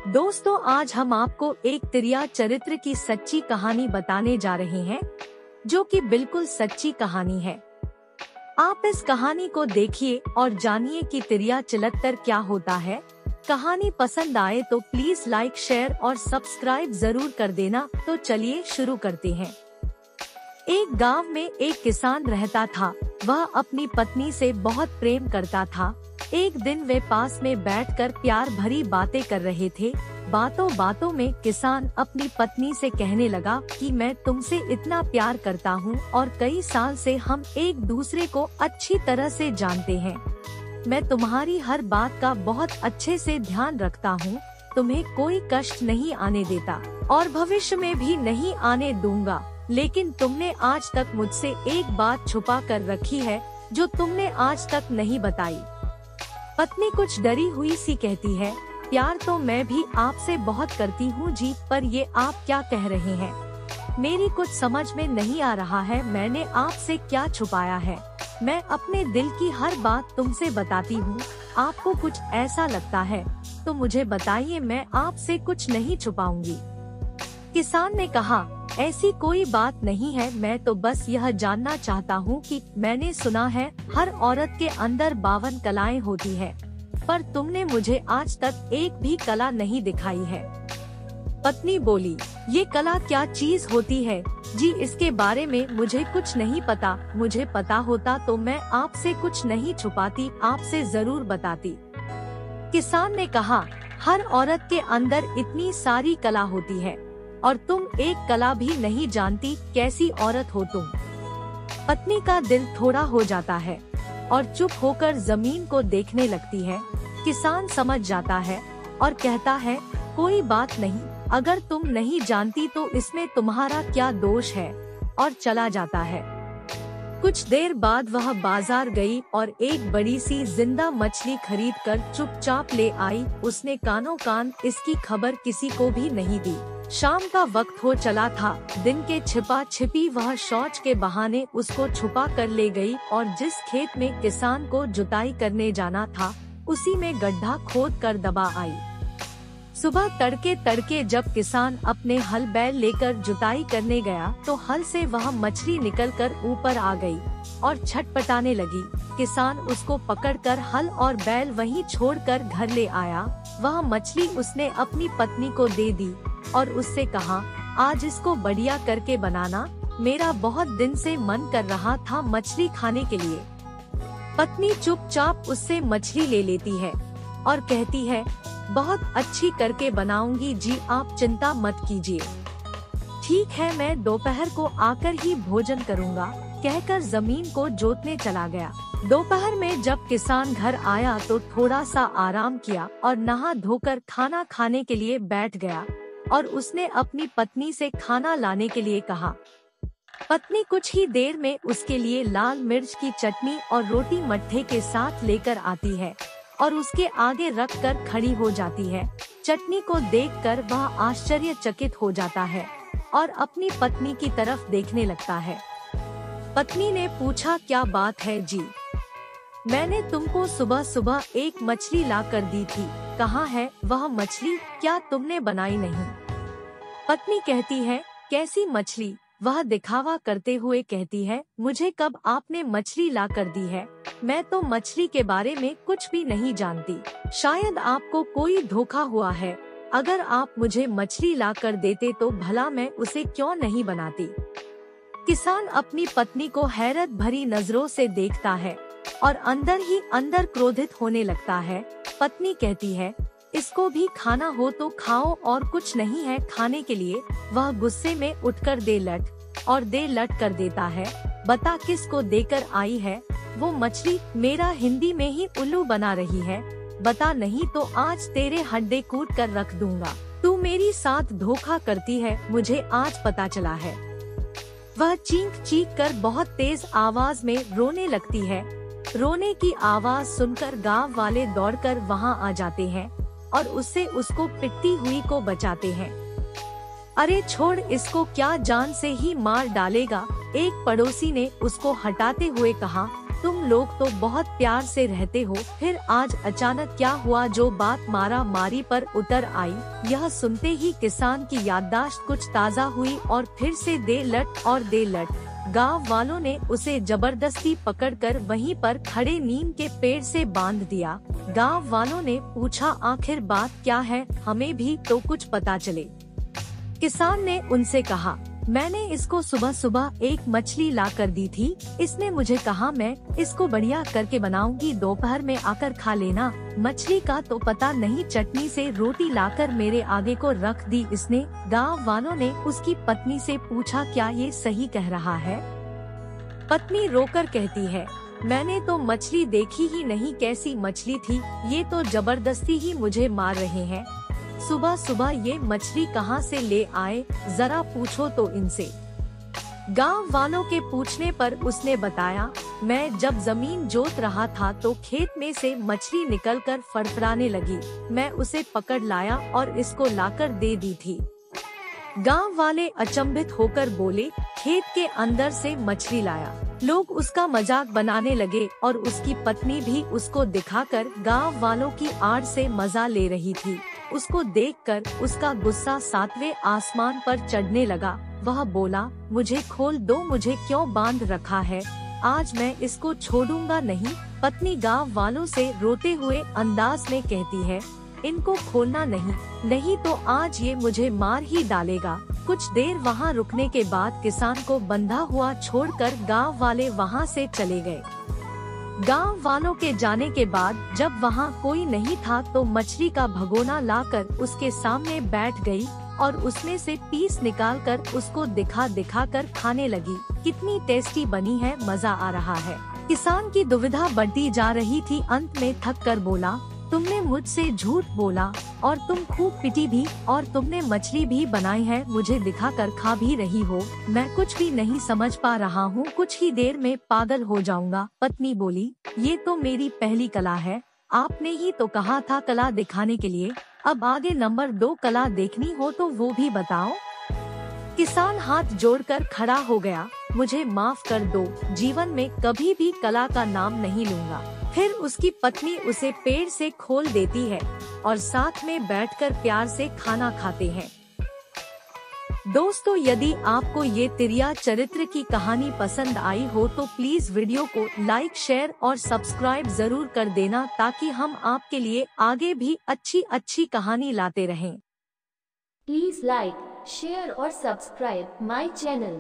दोस्तों, आज हम आपको एक तिरिया चरित्र की सच्ची कहानी बताने जा रहे हैं, जो कि बिल्कुल सच्ची कहानी है। आप इस कहानी को देखिए और जानिए कि तिरिया चलत्तर क्या होता है। कहानी पसंद आए तो प्लीज लाइक, शेयर और सब्सक्राइब जरूर कर देना। तो चलिए शुरू करते हैं। एक गांव में एक किसान रहता था। वह अपनी पत्नी से बहुत प्रेम करता था। एक दिन वे पास में बैठकर प्यार भरी बातें कर रहे थे। बातों बातों में किसान अपनी पत्नी से कहने लगा कि मैं तुमसे इतना प्यार करता हूँ और कई साल से हम एक दूसरे को अच्छी तरह से जानते हैं। मैं तुम्हारी हर बात का बहुत अच्छे से ध्यान रखता हूँ, तुम्हें कोई कष्ट नहीं आने देता और भविष्य में भी नहीं आने दूंगा। लेकिन तुमने आज तक मुझसे एक बात छुपा कर रखी है, जो तुमने आज तक नहीं बताई। पत्नी कुछ डरी हुई सी कहती है, प्यार तो मैं भी आपसे बहुत करती हूँ जी, पर ये आप क्या कह रहे हैं? मेरी कुछ समझ में नहीं आ रहा है, मैंने आपसे क्या छुपाया है? मैं अपने दिल की हर बात तुमसे बताती हूँ। आपको कुछ ऐसा लगता है तो मुझे बताइए, मैं आपसे कुछ नहीं छुपाऊंगी। किसान ने कहा, ऐसी कोई बात नहीं है, मैं तो बस यह जानना चाहता हूँ कि मैंने सुना है हर औरत के अंदर 52 कलाएं होती है, पर तुमने मुझे आज तक एक भी कला नहीं दिखाई है। पत्नी बोली, ये कला क्या चीज होती है जी? इसके बारे में मुझे कुछ नहीं पता। मुझे पता होता तो मैं आपसे कुछ नहीं छुपाती, आपसे जरूर बताती। किसान ने कहा, हर औरत के अंदर इतनी सारी कला होती है और तुम एक कला भी नहीं जानती, कैसी औरत हो तुम? पत्नी का दिल थोड़ा हो जाता है और चुप होकर जमीन को देखने लगती है। किसान समझ जाता है और कहता है, कोई बात नहीं, अगर तुम नहीं जानती तो इसमें तुम्हारा क्या दोष है, और चला जाता है। कुछ देर बाद वह बाजार गई और एक बड़ी सी जिंदा मछली खरीदकर चुपचाप ले आई। उसने कानों कान इसकी खबर किसी को भी नहीं दी। शाम का वक्त हो चला था। दिन के छिपा छिपी वह शौच के बहाने उसको छुपा कर ले गई और जिस खेत में किसान को जुताई करने जाना था, उसी में गड्ढा खोद कर दबा आई। सुबह तड़के तड़के जब किसान अपने हल बैल लेकर जुताई करने गया तो हल से वह मछली निकलकर ऊपर आ गई और छटपटाने लगी। किसान उसको पकड़कर हल और बैल वहीं छोड़कर घर ले आया। वह मछली उसने अपनी पत्नी को दे दी और उससे कहा, आज इसको बढ़िया करके बनाना, मेरा बहुत दिन से मन कर रहा था मछली खाने के लिए। पत्नी चुपचाप उससे मछली ले लेती है और कहती है, बहुत अच्छी करके बनाऊंगी जी, आप चिंता मत कीजिए। ठीक है, मैं दोपहर को आकर ही भोजन करूंगा, कहकर जमीन को जोतने चला गया। दोपहर में जब किसान घर आया तो थोड़ा सा आराम किया और नहा धोकर खाना खाने के लिए बैठ गया और उसने अपनी पत्नी से खाना लाने के लिए कहा। पत्नी कुछ ही देर में उसके लिए लाल मिर्च की चटनी और रोटी मट्ठे के साथ लेकर आती है और उसके आगे रख कर खड़ी हो जाती है। चटनी को देखकर वह आश्चर्यचकित हो जाता है और अपनी पत्नी की तरफ देखने लगता है। पत्नी ने पूछा, क्या बात है जी? मैंने तुमको सुबह सुबह एक मछली ला कर दी थी, कहाँ है वह मछली? क्या तुमने बनाई नहीं? पत्नी कहती है, कैसी मछली? वह दिखावा करते हुए कहती है, मुझे कब आपने मछली ला कर दी है? मैं तो मछली के बारे में कुछ भी नहीं जानती। शायद आपको कोई धोखा हुआ है। अगर आप मुझे मछली ला कर देते तो भला मैं उसे क्यों नहीं बनाती? किसान अपनी पत्नी को हैरत भरी नजरों से देखता है और अंदर ही अंदर क्रोधित होने लगता है। पत्नी कहती है, इसको भी खाना हो तो खाओ और कुछ नहीं है खाने के लिए। वह गुस्से में उठकर दे लट कर देता है। बता किसको देकर आई है वो मछली? मेरा हिंदी में ही उल्लू बना रही है। बता, नहीं तो आज तेरे हड्डे कूट कर रख दूंगा। तू मेरी साथ धोखा करती है, मुझे आज पता चला है। वह चीख चीख कर बहुत तेज आवाज में रोने लगती है। रोने की आवाज सुनकर गांव वाले दौड़कर वहां आ जाते हैं और उससे उसको पिटती हुई को बचाते हैं। अरे छोड़ इसको, क्या जान से ही मार डालेगा? एक पड़ोसी ने उसको हटाते हुए कहा, तुम लोग तो बहुत प्यार से रहते हो, फिर आज अचानक क्या हुआ जो बात मारा मारी पर उतर आई। यह सुनते ही किसान की याददाश्त कुछ ताज़ा हुई और फिर से दे लट और दे लट। गांव वालों ने उसे जबरदस्ती पकड़कर वहीं पर खड़े नीम के पेड़ से बांध दिया। गांव वालों ने पूछा आखिर बात क्या है, हमें भी तो कुछ पता चले। किसान ने उनसे कहा, मैंने इसको सुबह सुबह एक मछली ला कर दी थी। इसने मुझे कहा मैं इसको बढ़िया करके बनाऊंगी, दोपहर में आकर खा लेना। मछली का तो पता नहीं, चटनी से रोटी लाकर मेरे आगे को रख दी इसने। गांव वालों ने उसकी पत्नी से पूछा क्या ये सही कह रहा है। पत्नी रोकर कहती है, मैंने तो मछली देखी ही नहीं, कैसी मछली थी, ये तो जबरदस्ती ही मुझे मार रहे हैं। सुबह सुबह ये मछली कहाँ से ले आए, जरा पूछो तो इनसे। गांव वालों के पूछने पर उसने बताया, मैं जब जमीन जोत रहा था तो खेत में से मछली निकलकर फड़फड़ाने लगी, मैं उसे पकड़ लाया और इसको लाकर दे दी थी। गांव वाले अचंभित होकर बोले, खेत के अंदर से मछली लाया। लोग उसका मजाक बनाने लगे और उसकी पत्नी भी उसको दिखाकर गांव वालों की आड़ से मजा ले रही थी। उसको देखकर उसका गुस्सा 7वें आसमान पर चढ़ने लगा। वह बोला, मुझे खोल दो, मुझे क्यों बांध रखा है, आज मैं इसको छोड़ूंगा नहीं। पत्नी गांव वालों से रोते हुए अंदाज में कहती है, इनको खोलना नहीं तो आज ये मुझे मार ही डालेगा। कुछ देर वहाँ रुकने के बाद किसान को बंधा हुआ छोड़कर गांव वाले वहाँ से चले गए। गांव वालों के जाने के बाद जब वहाँ कोई नहीं था तो मछली का भगोना लाकर उसके सामने बैठ गई और उसमें से पीस निकालकर उसको दिखा कर खाने लगी। कितनी टेस्टी बनी है, मजा आ रहा है। किसान की दुविधा बढ़ती जा रही थी। अंत में थक कर बोला, तुमने मुझसे झूठ बोला और तुम खूब पिटी भी और तुमने मछली भी बनाई है, मुझे दिखाकर खा भी रही हो। मैं कुछ भी नहीं समझ पा रहा हूँ, कुछ ही देर में पागल हो जाऊंगा। पत्नी बोली, ये तो मेरी पहली कला है, आपने ही तो कहा था कला दिखाने के लिए, अब आगे नंबर 2 कला देखनी हो तो वो भी बताओ। किसान हाथ जोड़कर खड़ा हो गया, मुझे माफ कर दो, जीवन में कभी भी कला का नाम नहीं लूंगा। फिर उसकी पत्नी उसे पेड़ से खोल देती है और साथ में बैठकर प्यार से खाना खाते हैं। दोस्तों, यदि आपको ये तिरिया चरित्र की कहानी पसंद आई हो तो प्लीज वीडियो को लाइक, शेयर और सब्सक्राइब जरूर कर देना ताकि हम आपके लिए आगे भी अच्छी कहानी लाते रहें। प्लीज लाइक, शेयर और सब्सक्राइब माई चैनल।